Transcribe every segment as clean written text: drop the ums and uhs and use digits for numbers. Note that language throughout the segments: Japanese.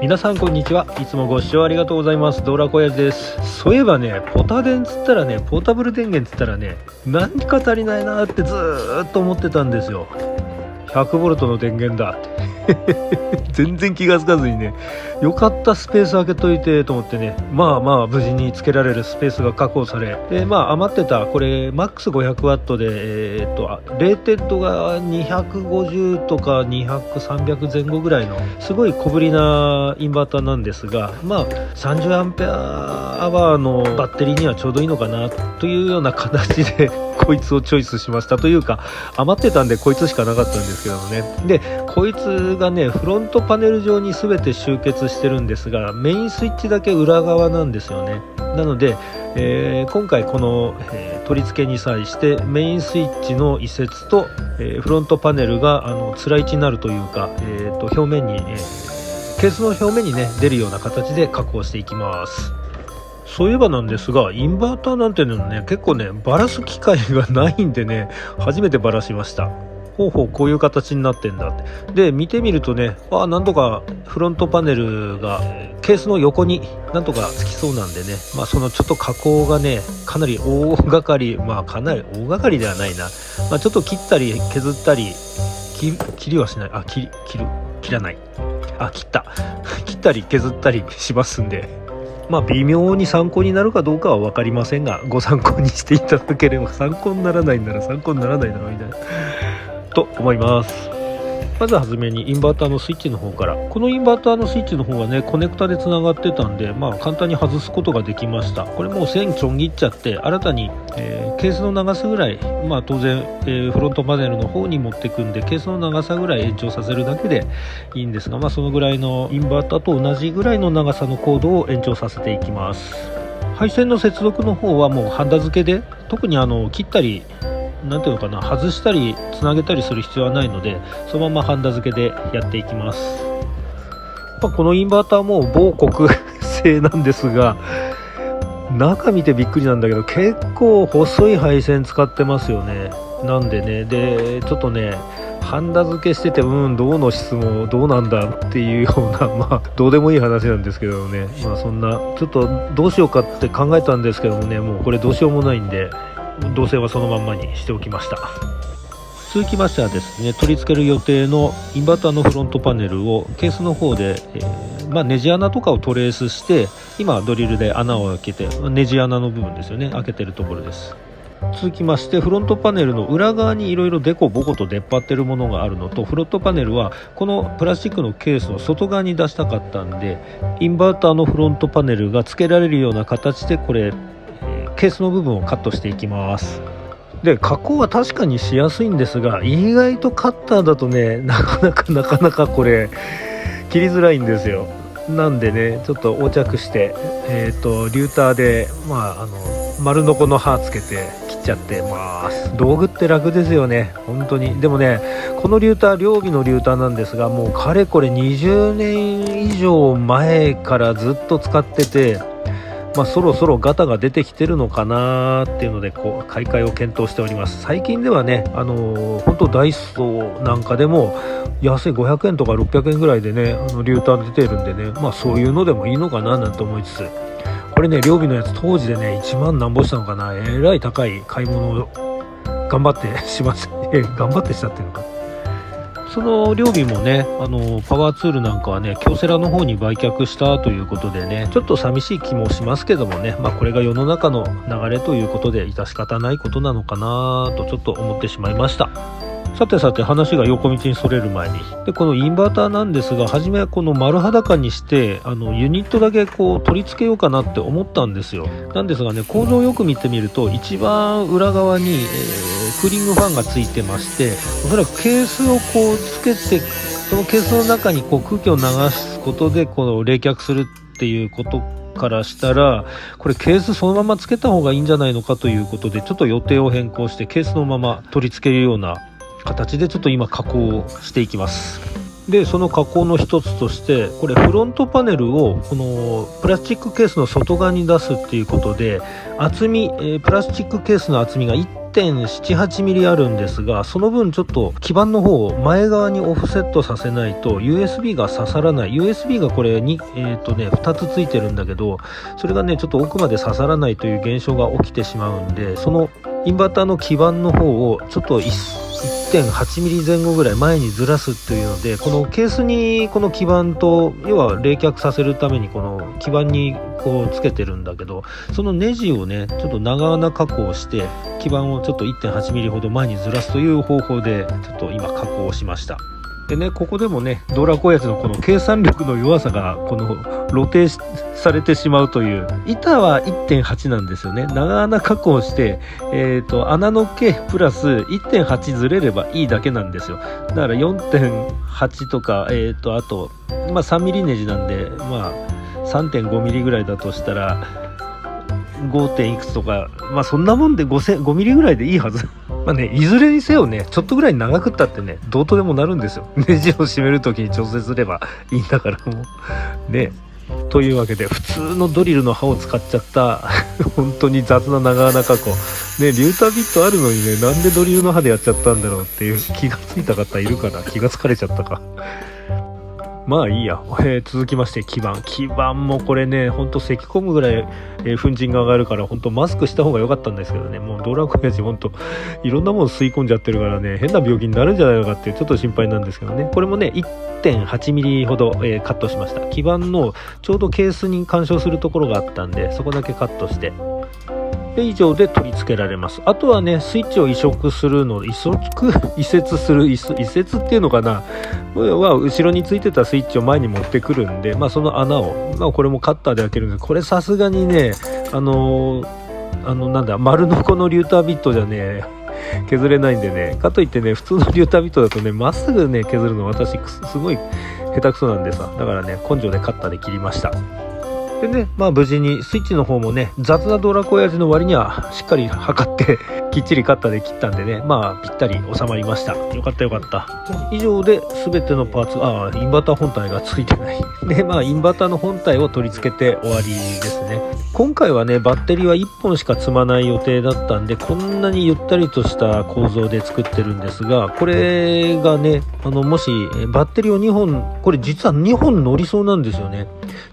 皆さんこんにちは。いつもご視聴ありがとうございます。ドラコヤです。そういえばね、ポタ電つったらね、ポータブル電源つったらね、何か足りないなってずーっと思ってたんですよ。100V の電源だって全然気がつかずにね、よかったスペース空けといてと思ってね、まあ無事につけられるスペースが確保され、で余ってたこれマックス 500W でレーテッドが250とか200、300前後ぐらいのすごい小ぶりなインバーターなんですが、30Aのバッテリーにはちょうどいいのかなというような形でこいつをチョイスしました。というか余ってたんでこいつしかなかったんですけどもね。でこいつがね、フロントパネル上に全て集結してるんですが、メインスイッチだけ裏側なんですよね。なので、今回この、取り付けに際してメインスイッチの移設と、フロントパネルがつらい位置になるというか、表面に、ケースの表面にね出るような形で加工していきます。そういえばなんですが、インバーターなんていうのね、結構ねバラす機会がないんでね、初めてバラしました。こういう形になってんだって。で見てみるとね、なんとかフロントパネルがケースの横になんとかつきそうなんでね、そのちょっと加工がねかなり大掛かり、かなり大掛かりではないな、ちょっと切ったり削ったり、切りはしない、切らない、切ったり削ったりしますんで、微妙に参考になるかどうかは分かりませんが、ご参考にしていただければ、参考にならないなら参考にならないだろうみたいなと思います。まずはじめにインバーターのスイッチの方から。このインバーターのスイッチの方はね、コネクタでつながってたんで、簡単に外すことができました。これもう線ちょん切っちゃって、新たに、ケースの長さぐらい、当然、フロントパネルの方に持っていくんで、ケースの長さぐらい延長させるだけでいいんですが、そのぐらいのインバーターと同じぐらいの長さのコードを延長させていきます。配線の接続の方はもうハンダ付けで、特に切ったりなんていうのかな、外したりつなげたりする必要はないので、そのままハンダ付けでやっていきます。このインバーターも某国製なんですが、中見てびっくりなんだけど、結構細い配線使ってますよね。なんでね、でちょっとねハンダ付けしてて、銅の質もどうなんだっていうような、どうでもいい話なんですけどね、そんなちょっとどうしようかって考えたんですけどもね、もうこれどうしようもないんで、動線はそのまんまにしておきました。続きましてはですね、取り付ける予定のインバーターのフロントパネルをケースの方で、ネジ穴とかをトレースして、今ドリルで穴を開けて、ネジ穴の部分ですよね、開けてるところです。続きまして、フロントパネルの裏側にいろいろデコボコと出っ張ってるものがあるのと、フロントパネルはこのプラスチックのケースの外側に出したかったんで、インバーターのフロントパネルが付けられるような形で、これケースの部分をカットしていきます。で加工は確かにしやすいんですが、意外とカッターだとね、なかなかこれ切りづらいんですよ。なんでね、ちょっと横着して、リューターで丸ノコの刃つけて切っちゃってます。道具って楽ですよね、本当に。でもね、このリューター、両備のリューターなんですが、もうかれこれ20年以上前からずっと使ってて、そろそろガタが出てきてるのかなっていうので、買い替えを検討しております。最近ではね、本当ダイソーなんかでも安い500円とか600円ぐらいでね、リューター出てるんでね、そういうのでもいいのかななんて思いつつ、これね、両備のやつ当時でね1万なんぼしたのかな、えらい高い買い物を頑張ってしまって頑張ってしたっていうのか。その両備もね、パワーツールなんかはね、京セラの方に売却したということでね、ちょっと寂しい気もしますけどもね、これが世の中の流れということで致し方ないことなのかなとちょっと思ってしまいました。さて話が横道にそれる前に、でこのインバーターなんですが、初めはこの丸裸にしてユニットだけ取り付けようかなって思ったんですよ。なんですがね、構造をよく見てみると、一番裏側に、クーリングファンがついてまして、おそらくケースをつけて、そのケースの中に空気を流すことで冷却するっていうことからしたら、これケースそのままつけた方がいいんじゃないのかということで、ちょっと予定を変更してケースのまま取り付けるような形でちょっと今加工をしていきます。でその加工の一つとしてこれフロントパネルをこのプラスチックケースの外側に出すっていうことで厚み、プラスチックケースの厚みが 1.78 ミリあるんですが、その分ちょっと基板の方を前側にオフセットさせないと USB が刺さらない。 USB がこれに2つついてるんだけど、それがねちょっと奥まで刺さらないという現象が起きてしまうんで、そのインバーターの基板の方をちょっと1.8 ミリ前後ぐらい前にずらすというので、このケースにこの基板と要は冷却させるためにこの基板にこうつけてるんだけど、そのネジをねちょっと長穴加工して基板をちょっと 1.8 ミリほど前にずらすという方法でちょっと今加工をしました。でね、ここでもねドーラコヤジのこの計算力の弱さがこの露呈されてしまうという。板は 1.8 なんですよね。長穴加工して穴の径プラス 1.8 ずれればいいだけなんですよ。だから 4.8 とかあと3ミリネジなんで3.5 ミリぐらいだとしたら 5. 点いくつとかそんなもんで 5ミリぐらいでいいはずいずれにせよねちょっとぐらい長くったってねどうとでもなるんですよ。ネジを締めるときに調整すればいいんだからもうね。というわけで普通のドリルの刃を使っちゃった本当に雑な長穴加工ね。リュータービットあるのにねなんでドリルの刃でやっちゃったんだろうっていう気がついた方いるかな。気がつかれちゃったか。まあいいや、続きまして基板もこれねほんと咳込むぐらい、粉塵が上がるから本当マスクした方が良かったんですけどね。もうドラコヤジほんといろんなもの吸い込んじゃってるからね変な病気になるんじゃないのかっていうちょっと心配なんですけどね。これもね 1.8 ミリほど、カットしました。基板のちょうどケースに干渉するところがあったんでそこだけカットしてで以上で取り付けられます。あとはねスイッチを移設する移設っていうのかなは後ろについてたスイッチを前に持ってくるんでその穴を、これもカッターで開けるんです。これさすがにね丸のこのリュータービットじゃね削れないんでね。かといってね普通のリュータービットだとねまっすぐね削るの私すごい下手くそなんでさ、だからね根性でカッターで切りました。でね無事にスイッチの方もね雑なドラコヤジの割にはしっかり測ってきっちりカッターで切ったんでねぴったり収まりました。よかったよかった。以上で全てのパーツインバーター本体がついてないでインバーターの本体を取り付けて終わりですね。今回はねバッテリーは1本しか積まない予定だったんでこんなにゆったりとした構造で作ってるんですが、これがねもしバッテリーを2本これ実は2本乗りそうなんですよね。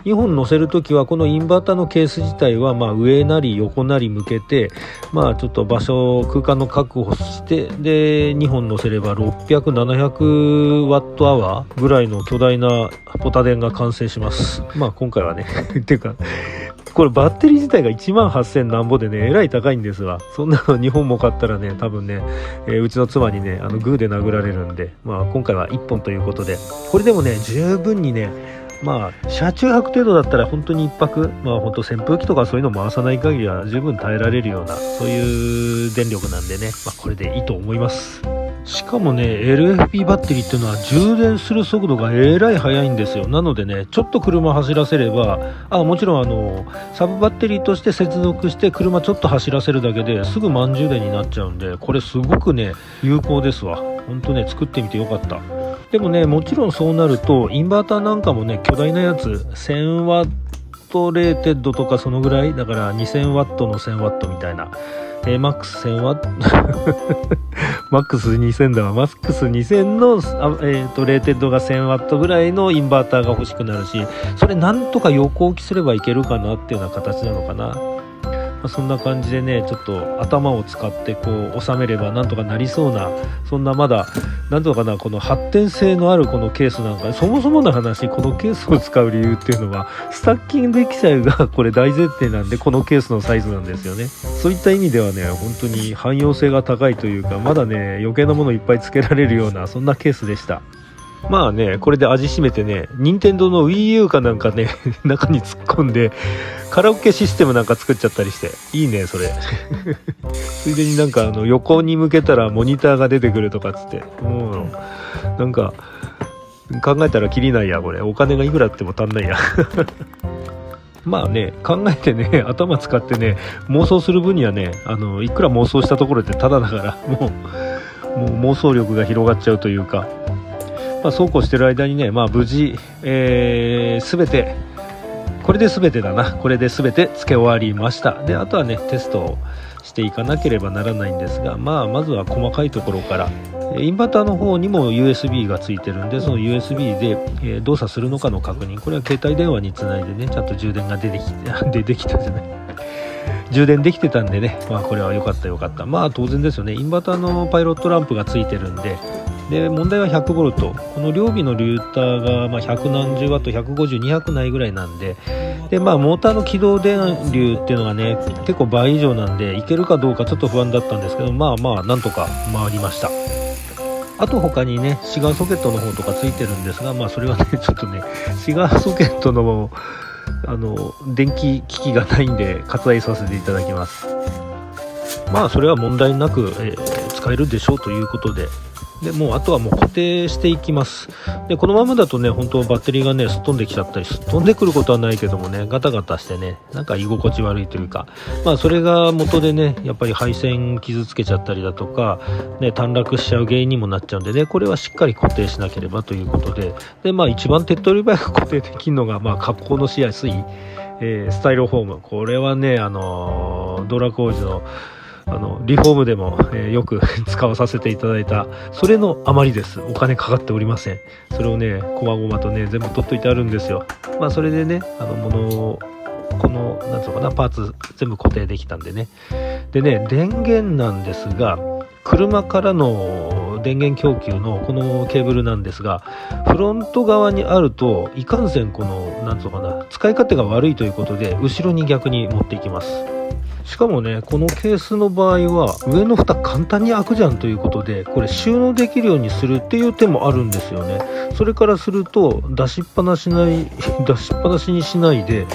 2本乗せるときはこのインバーターのケース自体は上なり横なり向けてちょっと空間の確保してで2本乗せれば600、700ワットアワーぐらいの巨大なポタ電が完成します。今回はねっていうかこれバッテリー自体が18000なんぼでねえらい高いんですわ。そんなの2本も買ったらね多分ね、うちの妻にねグーで殴られるんで今回は1本ということで、これでもね十分にね車中泊程度だったら本当に1泊本当扇風機とかそういうの回さない限りは十分耐えられるようなそういう電力なんでねこれでいいと思います。しかもね LFP バッテリーっていうのは充電する速度がえらい速いんですよ。なのでねちょっと車走らせればもちろんサブバッテリーとして接続して車ちょっと走らせるだけですぐ満充電になっちゃうんでこれすごくね有効ですわ。本当ね作ってみてよかった。でもねもちろんそうなるとインバーターなんかもね巨大なやつ1000ワットレーテッドとかそのぐらいだから2000ワットの1000ワットみたいなマックス1000ワットマックス2000だわ。マックス2000の、レーテッドが1000ワットぐらいのインバーターが欲しくなるし、それなんとか横置きすればいけるかなっていうような形なのかな。そんな感じでねちょっと頭を使ってこう収めればなんとかなりそうな、そんなまだなんとかなこの発展性のあるこのケースなんか、そもそもの話このケースを使う理由っていうのはスタッキングできちゃうがこれ大前提なんでこのケースのサイズなんですよね。そういった意味ではね本当に汎用性が高いというかまだね余計なものいっぱいつけられるようなそんなケースでした。これで味しめてね任天堂の Wii U かなんかね中に突っ込んでカラオケシステムなんか作っちゃったりしていいねそれついでになんか横に向けたらモニターが出てくるとかっつってなんか考えたらきりないやこれ。お金がいくらあっても足んないや考えてね頭使ってね妄想する分にはねいくら妄想したところでただだからもう妄想力が広がっちゃうというか。そうこうしてる間にね、無事、全てこれで全て付け終わりました。であとはねテストをしていかなければならないんですが、まずは細かいところから、インバーターの方にも USB がついてるんで、その USB で、動作するのかの確認、これは携帯電話につないでね、ちゃんと充電が出てきたじゃない充電できてたんでね、これは良かった。当然ですよね。インバーターのパイロットランプがついてるんで、問題は 100V、 この両尾のルーターが100何十ワット、150、200ないぐらいなんで、モーターの起動電流っていうのがね結構倍以上なんでいけるかどうかちょっと不安だったんですけど、なんとか回りました。あと他にねシガーソケットの方とかついてるんですが、それはねちょっとねシガーソケットの電気機器がないんで割愛させていただきます。それは問題なく、使えるでしょうということで、もうあとはもう固定していきます。でこのままだとね本当バッテリーがねすっ飛んできちゃったり、すっ飛んでくることはないけどもねガタガタしてねなんか居心地悪いというか、それが元でねやっぱり配線傷つけちゃったりだとかね短絡しちゃう原因にもなっちゃうんでね、これはしっかり固定しなければということで、一番手っ取り早く固定できるのが格好のしやすい、スタイロフォーム。これはねドラ工事のリフォームでも、よく使わさせていただいたそれの余りです。お金かかっておりません。それをねこまごまとね全部取っといてあるんですよ。それでねこのなんつうのかなパーツ全部固定できたんでね。でね電源なんですが、車からの電源供給のこのケーブルなんですが、フロント側にあるといかんせんこのなんつうのかな使い勝手が悪いということで後ろに逆に持っていきます。しかもねこのケースの場合は上の蓋簡単に開くじゃんということで、これ収納できるようにするっていう手もあるんですよね。それからすると出しっぱなしにしないで、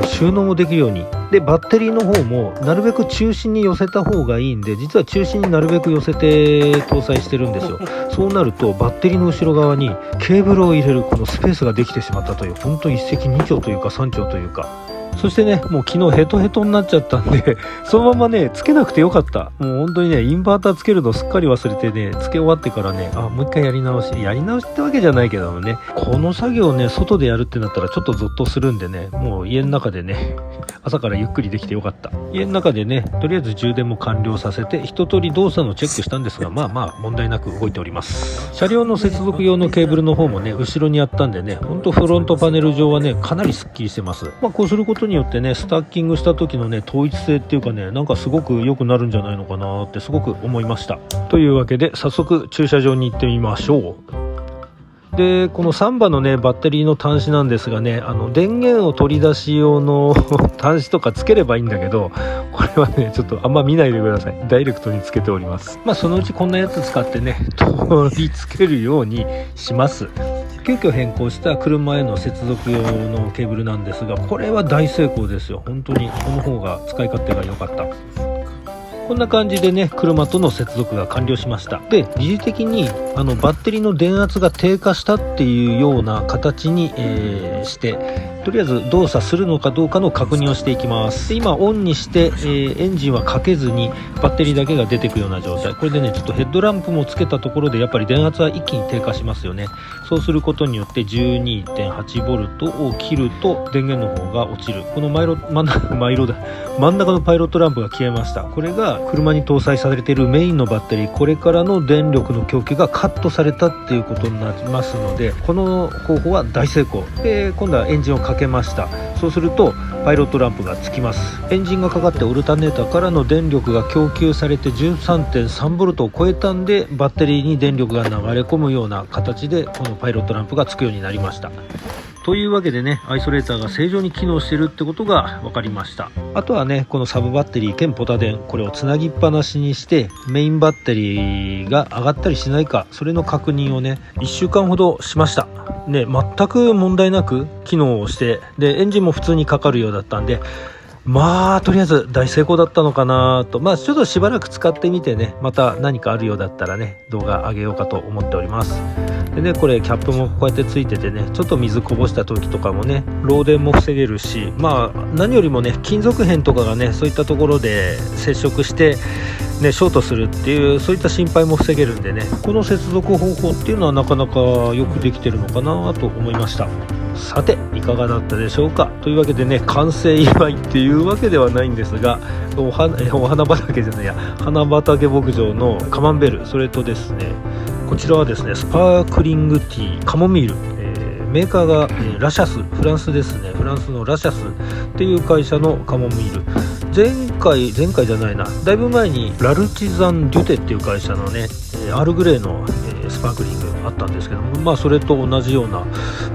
収納もできるように。でバッテリーの方もなるべく中心に寄せた方がいいんで、実は中心になるべく寄せて搭載してるんですよ。そうなるとバッテリーの後ろ側にケーブルを入れるこのスペースができてしまったという、本当一石二鳥というか三鳥というか。そしてねもう昨日ヘトヘトになっちゃったんでそのままねつけなくてよかった。もう本当にねインバーターつけるのすっかり忘れてね、つけ終わってからねもう一回やり直しってわけじゃないけどもね、この作業をね外でやるってなったらちょっとゾッとするんでね、もう家の中でね朝からゆっくりできてよかった。家の中でねとりあえず充電も完了させて一通り動作のチェックしたんですが、問題なく動いております。車両の接続用のケーブルの方もね後ろにあったんでね、ほんとフロントパネル上はねかなりスッキリしてます。こうすることによってねスタッキングした時のね統一性っていうかねなんかすごく良くなるんじゃないのかなってすごく思いました。というわけで早速駐車場に行ってみましょう。でこのサンバのねバッテリーの端子なんですがね、電源を取り出し用の端子とかつければいいんだけど、これはねちょっとあんま見ないでください。ダイレクトにつけております。そのうちこんなやつ使ってね取り付けるようにします。急遽変更した車への接続用のケーブルなんですが、これは大成功ですよ。本当にこの方が使い勝手が良かった。こんな感じでね車との接続が完了しました。で疑似的にバッテリーの電圧が低下したっていうような形に、してとりあえず動作するのかどうかの確認をしていきます。で今オンにして、エンジンはかけずにバッテリーだけが出てくるような状態。これでねちょっとヘッドランプもつけたところでやっぱり電圧は一気に低下しますよね。そうすることによって 12.8V を切ると電源の方が落ちる。この真ん中のパイロットランプが消えました。これが車に搭載されているメインのバッテリー、これからの電力の供給がカットされたっていうことになりますので、この方法は大成功。で今度はエンジンをかけました。そうするとパイロットランプがつきます。エンジンがかかってオルタネーターからの電力が供給されて 13.3V を超えたんで、バッテリーに電力が流れ込むような形でこのパイロットランプがつくようになりました。というわけでねアイソレーターが正常に機能しているってことが分かりました。あとはねこのサブバッテリー兼ポタ電、これをつなぎっぱなしにしてメインバッテリーが上がったりしないか、それの確認をね1週間ほどしましたね。全く問題なく機能をして、でエンジンも普通にかかるようだったんで、まあとりあえず大成功だったのかなと。まあちょっとしばらく使ってみてね、また何かあるようだったらね動画上げようかと思っております。でね、これキャップもこうやってついててね、ちょっと水こぼした時とかもね漏電も防げるし、まあ何よりもね金属片とかがねそういったところで接触してね、ショートするっていうそういった心配も防げるんでね、この接続方法っていうのはなかなかよくできてるのかなと思いました。さていかがだったでしょうか。というわけでね、完成祝いっていうわけではないんですが、お花畑じゃないや、花畑牧場のカマンベール、それとですね、こちらはですねスパークリングティーカモミール、メーカーが、ラシャス、フランスですね、フランスのラシャスっていう会社のカモミール。前回じゃないな、だいぶ前にラルチザン・デュテっていう会社のね、アールグレーの、スパークリングあったんですけども、まあそれと同じような、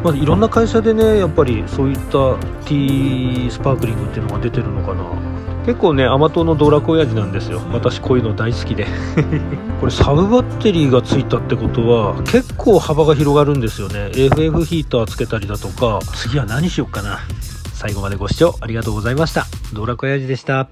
まあ、いろんな会社でねやっぱりそういったティースパークリングっていうのが出てるのかな。結構ね甘党の道楽親父なんですよ。私こういうの大好きでこれサブバッテリーがついたってことは結構幅が広がるんですよね。 FF ヒーターつけたりだとか、次は何しよっかな。最後までご視聴ありがとうございました。道楽親父でした。